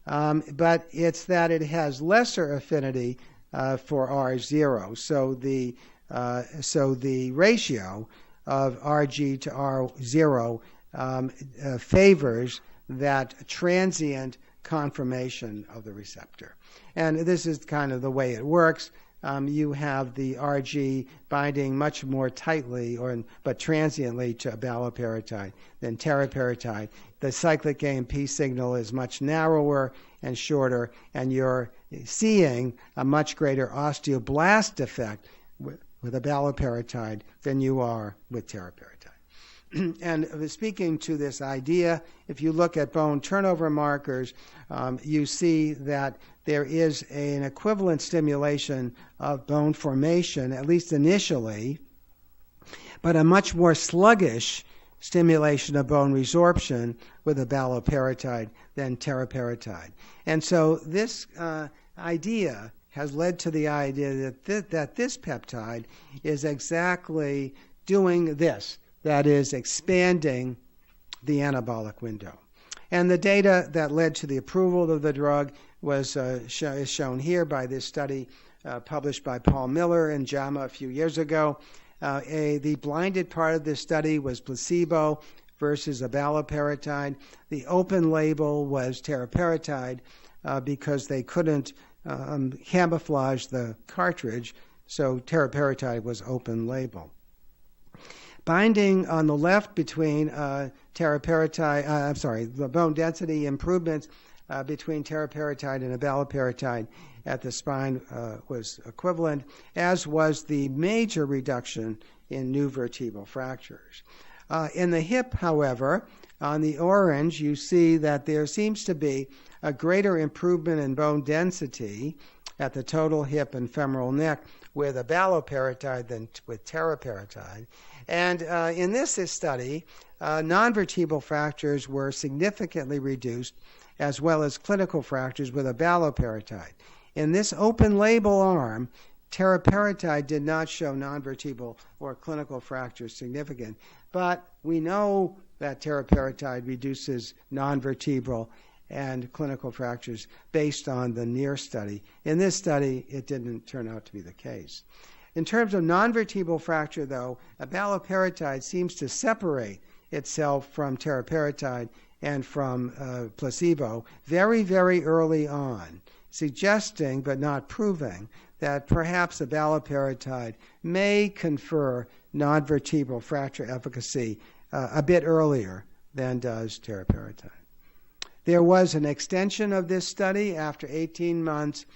but it's that it has lesser affinity for R0. So the ratio of RG to R0 favors that transient conformation of the receptor. And this is kind of the way it works. You have the RG binding much more tightly but transiently to abaloparatide than teriparatide. The cyclic AMP signal is much narrower and shorter, and you're seeing a much greater osteoblast effect with abaloparatide than you are with teriparatide. And speaking to this idea, if you look at bone turnover markers, you see that there is an equivalent stimulation of bone formation, at least initially, but a much more sluggish stimulation of bone resorption with abaloparatide than teriparatide. And so this idea has led to the idea that this peptide is exactly doing this, that is, expanding the anabolic window. And the data that led to the approval of the drug is shown here by this study published by Paul Miller in JAMA a few years ago. The blinded part of this study was placebo versus abaloparatide. The open label was teriparatide because they couldn't camouflage the cartridge, so teriparatide was open label. Binding on the left between the bone density improvements between teriparatide and abaloparatide at the spine was equivalent, as was the major reduction in new vertebral fractures. In the hip, however, on the orange, you see that there seems to be a greater improvement in bone density at the total hip and femoral neck with abaloparatide than with teriparatide. And in this study, non-vertebral fractures were significantly reduced, as well as clinical fractures with abaloparatide. In this open label arm, teriparatide did not show non-vertebral or clinical fractures significant, but we know that teriparatide reduces non-vertebral and clinical fractures based on the NEAR study. In this study, it didn't turn out to be the case. In terms of non-vertebral fracture, though, abaloparatide seems to separate itself from teriparatide and from placebo very, very early on, suggesting but not proving that perhaps abaloparatide may confer non-vertebral fracture efficacy a bit earlier than does teriparatide. There was an extension of this study after 18 months.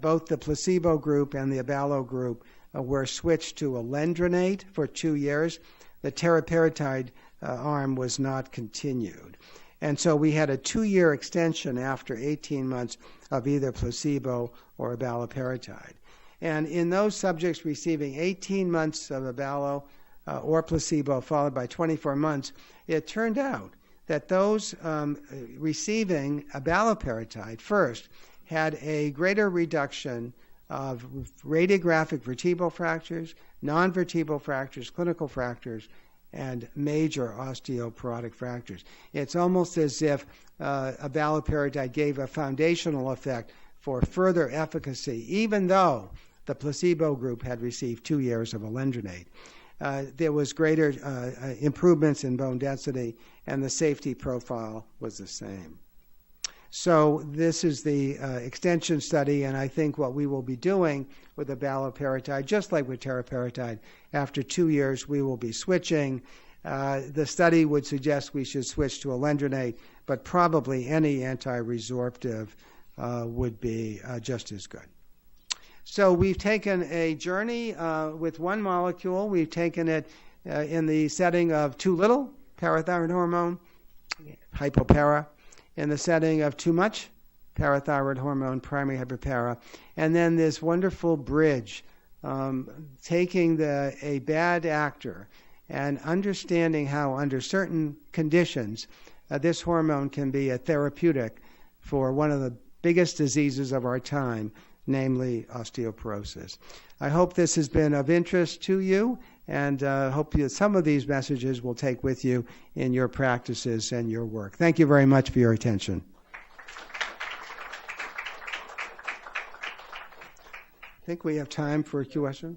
Both the placebo group and the abalo group were switched to alendronate for 2 years. The teriparatide arm was not continued. And so we had a 2-year extension after 18 months of either placebo or abaloparatide. And in those subjects receiving 18 months of abalo or placebo followed by 24 months, it turned out that those receiving abaloparatide first had a greater reduction of radiographic vertebral fractures, non-vertebral fractures, clinical fractures, and major osteoporotic fractures. It's almost as if abaloparatide gave a foundational effect for further efficacy, even though the placebo group had received 2 years of alendronate. There was greater improvements in bone density, and the safety profile was the same. So this is the extension study, and I think what we will be doing with abaloparatide, just like with teriparatide, after 2 years we will be switching. The study would suggest we should switch to alendronate, but probably any anti-resorptive would be just as good. So we've taken a journey with one molecule. We've taken it in the setting of too little parathyroid hormone, hypopara, in the setting of too much parathyroid hormone, primary hyperpara, and then this wonderful bridge, taking a bad actor and understanding how under certain conditions this hormone can be a therapeutic for one of the biggest diseases of our time, namely osteoporosis. I hope this has been of interest to you, and hope that some of these messages will take with you in your practices and your work. Thank you very much for your attention. I think we have time for a question.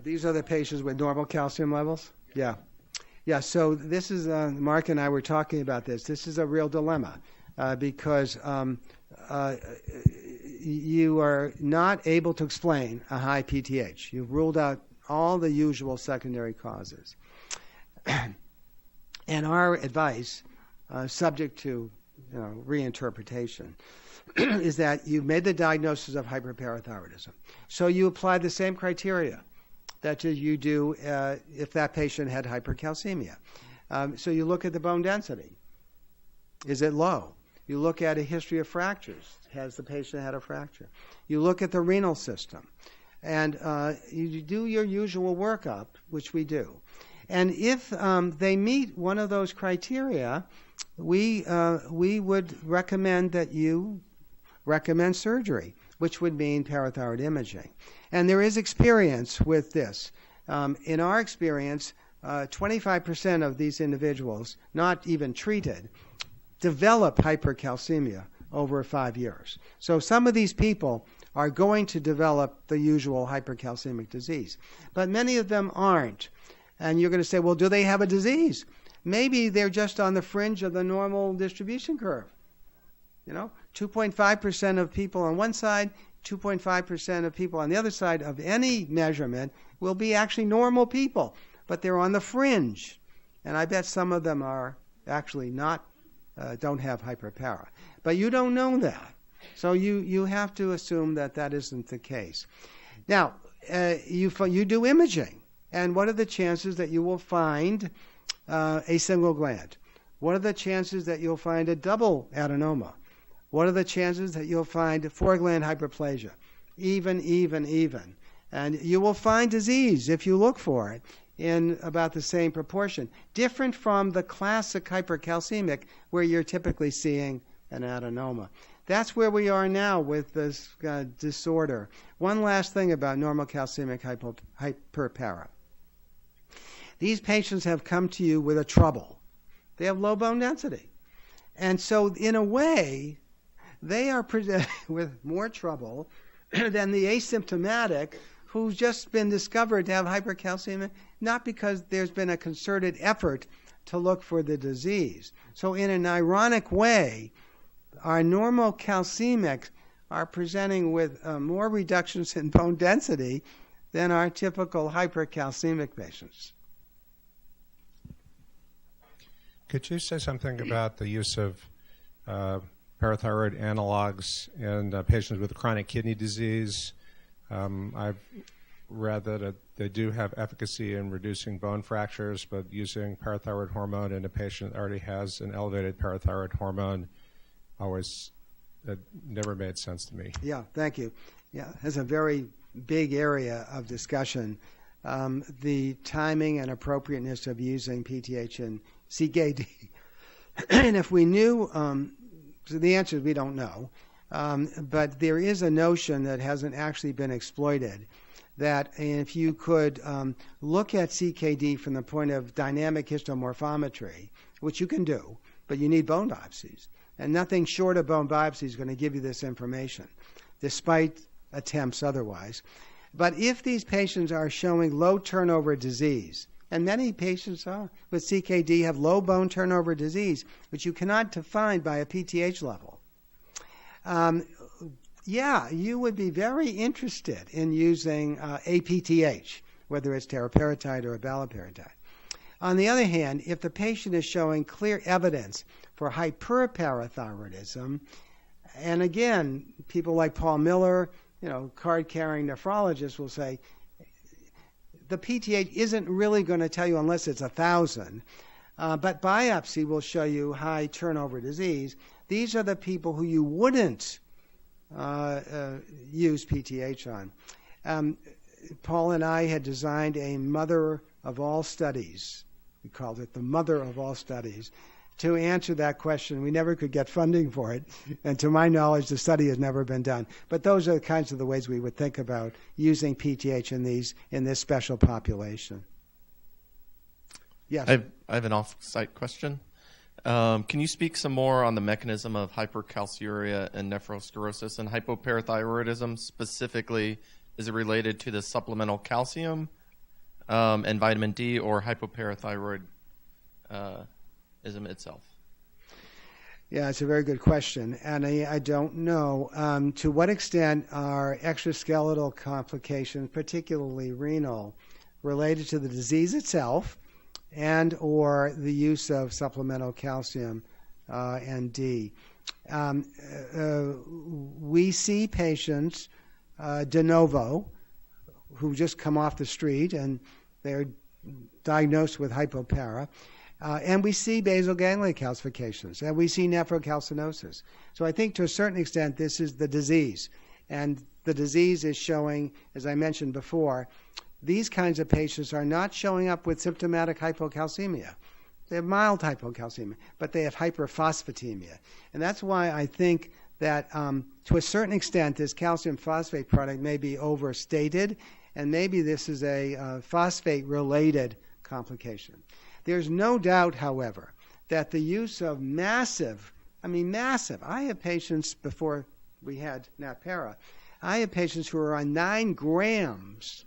These are the patients with normal calcium levels? Yeah. Yeah, so this is, Mark and I were talking about this. This is a real dilemma because you are not able to explain a high PTH. You've ruled out all the usual secondary causes. And our advice, subject to reinterpretation, is that you've made the diagnosis of hyperparathyroidism. So you apply the same criteria that you do if that patient had hypercalcemia. So you look at the bone density. Is it low? You look at a history of fractures. Has the patient had a fracture? You look at the renal system. And you do your usual workup, which we do. And if they meet one of those criteria, we would recommend that you recommend surgery, which would mean parathyroid imaging. And there is experience with this. In our experience, 25% of these individuals, not even treated, develop hypercalcemia over 5 years. So some of these people are going to develop the usual hypercalcemic disease. But many of them aren't. And you're going to say, well, do they have a disease? Maybe they're just on the fringe of the normal distribution curve. 2.5% of people on one side, 2.5% of people on the other side of any measurement will be actually normal people, but they're on the fringe. And I bet some of them are actually don't have hyperpara. But you don't know that. So you have to assume that that isn't the case. Now, you do imaging. And what are the chances that you will find a single gland? What are the chances that you'll find a double adenoma? What are the chances that you'll find 4-gland hyperplasia? Even. And you will find disease if you look for it in about the same proportion. Different from the classic hypercalcemic where you're typically seeing an adenoma. That's where we are now with this disorder. One last thing about normal calcemic hyperpara. These patients have come to you with a trouble. They have low bone density. And so in a way, they are presented with more trouble than the asymptomatic who's just been discovered to have hypercalcemia, not because there's been a concerted effort to look for the disease. So in an ironic way, our normal calcemics are presenting with more reductions in bone density than our typical hypercalcemic patients. Could you say something about the use of parathyroid analogs in patients with chronic kidney disease, I've read that they do have efficacy in reducing bone fractures, but using parathyroid hormone in a patient that already has an elevated parathyroid hormone that never made sense to me. Yeah, thank you. Yeah, that's a very big area of discussion. The timing and appropriateness of using PTH and CKD. And if we knew, so the answer is we don't know, but there is a notion that hasn't actually been exploited, that if you could look at CKD from the point of dynamic histomorphometry, which you can do, but you need bone biopsies. And nothing short of bone biopsy is going to give you this information, despite attempts otherwise. But if these patients are showing low turnover disease, and many patients with CKD have low bone turnover disease, which you cannot define by a PTH level, you would be very interested in using APTH, whether it's teriparatide or abaloparatide. On the other hand, if the patient is showing clear evidence for hyperparathyroidism, and again, people like Paul Miller, card-carrying nephrologists will say, the PTH isn't really going to tell you unless it's 1,000, but biopsy will show you high turnover disease. These are the people who you wouldn't use PTH on. Paul and I had designed a mother of all studies. We called it the mother of all studies. To answer that question, we never could get funding for it, and to my knowledge, the study has never been done. But those are the kinds of the ways we would think about using PTH in this special population. Yes? I have an off-site question. Can you speak some more on the mechanism of hypercalciuria and nephrosclerosis and hypoparathyroidism? Specifically, is it related to the supplemental calcium and vitamin D, or hypoparathyroidism itself? Yeah, it's a very good question, and I don't know to what extent are extraskeletal complications, particularly renal, related to the disease itself and or the use of supplemental calcium and D. We see patients de novo who just come off the street and they're diagnosed with hypopara. And we see basal ganglia calcifications, and we see nephrocalcinosis. So I think to a certain extent this is the disease. And the disease is showing, as I mentioned before, these kinds of patients are not showing up with symptomatic hypocalcemia. They have mild hypocalcemia, but they have hyperphosphatemia. And that's why I think that to a certain extent this calcium phosphate product may be overstated, and maybe this is a phosphate-related complication. There's no doubt, however, that the use of massive, I have patients before we had Natpara, I have patients who are on 9 grams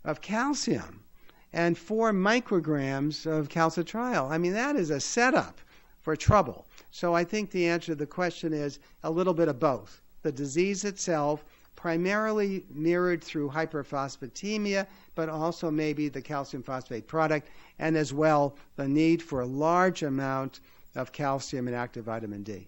of calcium and 4 micrograms of calcitriol. That is a setup for trouble. So I think the answer to the question is a little bit of both. The disease itself, primarily mirrored through hyperphosphatemia, but also maybe the calcium phosphate product, and as well the need for a large amount of calcium and active vitamin D.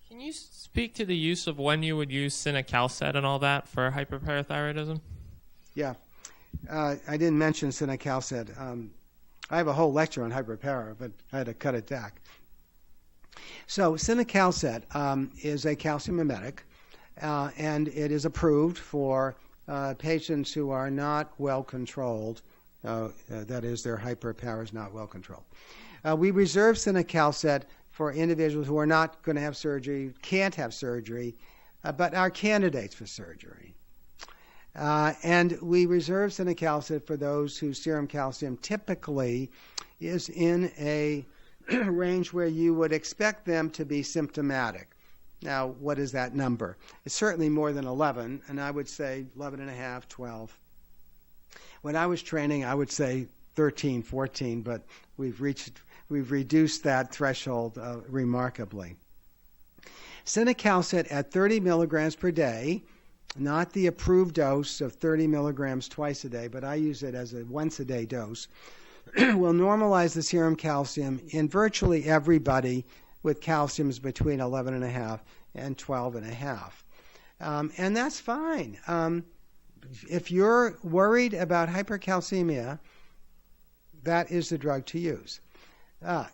Can you speak to the use of when you would use cinacalcet and all that for hyperparathyroidism? Yeah. I didn't mention cinacalcet. I have a whole lecture on hyperpara, but I had to cut it back. So cinacalcet is a calcium mimetic, and it is approved for patients who are not well controlled. That is, their hyperpara is not well controlled. We reserve cinacalcet for individuals who are not going to have surgery, can't have surgery, but are candidates for surgery. And we reserve cinacalcet for those whose serum calcium typically is in a range where you would expect them to be symptomatic. Now, what is that number? It's certainly more than 11, and I would say 11 and a half, 12. When I was training, I would say 13, 14, but we've reduced that threshold remarkably. Cinacalcet at 30 milligrams per day, not the approved dose of 30 milligrams twice a day, but I use it as a once-a-day dose, will normalize the serum calcium in virtually everybody with calciums between 11.5 and 12.5. And that's fine. If you're worried about hypercalcemia, that is the drug to use.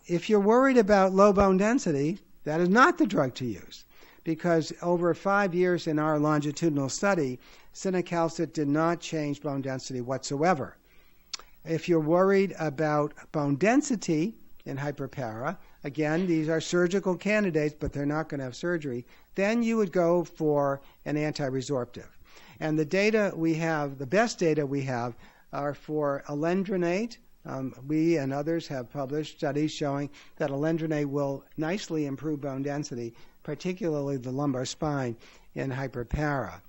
If you're worried about low bone density, that is not the drug to use, because over 5 years in our longitudinal study, cinacalcet did not change bone density whatsoever. If you're worried about bone density in hyperpara, again, these are surgical candidates, but they're not going to have surgery, then you would go for an anti-resorptive. And the data we have, the best data we have, are for alendronate. We and others have published studies showing that alendronate will nicely improve bone density, particularly the lumbar spine in hyperpara.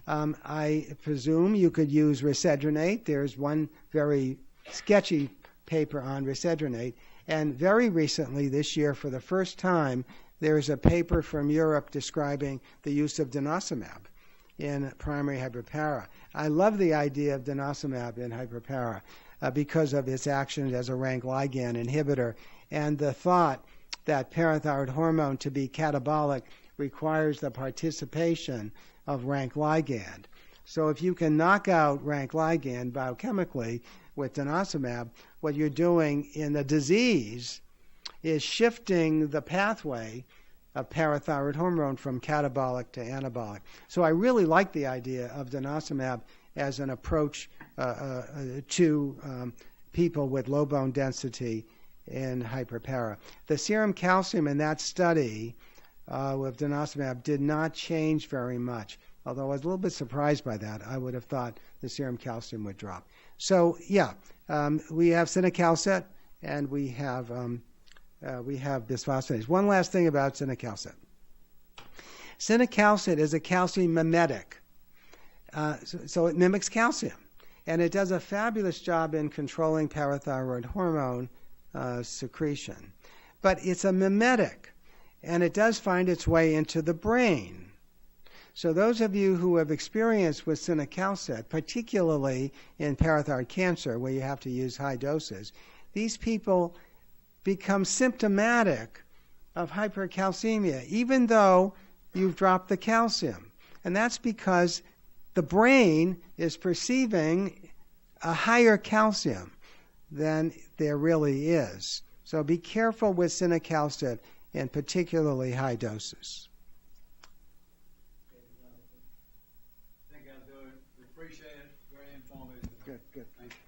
I presume you could use risedronate. There's one very sketchy paper on risedronate. And very recently, this year, for the first time, there's a paper from Europe describing the use of denosumab in primary hyperpara. I love the idea of denosumab in hyperpara because of its action as a rank ligand inhibitor, and the thought that parathyroid hormone to be catabolic requires the participation of rank ligand. So if you can knock out rank ligand biochemically with denosumab, what you're doing in the disease is shifting the pathway of parathyroid hormone from catabolic to anabolic. So I really like the idea of denosumab as an approach to people with low bone density in hyperpara. The serum calcium in that study with denosumab did not change very much, although I was a little bit surprised by that. I would have thought the serum calcium would drop. So yeah, we have cinacalcet and we have bisphosphonates. One last thing about cinacalcet. Cinacalcet is a calcium mimetic. So it mimics calcium. And it does a fabulous job in controlling parathyroid hormone secretion. But it's a mimetic, and it does find its way into the brain. So those of you who have experience with cinacalcet, particularly in parathyroid cancer, where you have to use high doses, these people become symptomatic of hypercalcemia, even though you've dropped the calcium. And that's because the brain is perceiving a higher calcium than there really is. So be careful with cinacalcet in particularly high doses. Thank you, we appreciate it. Very informative. Good. Thank you.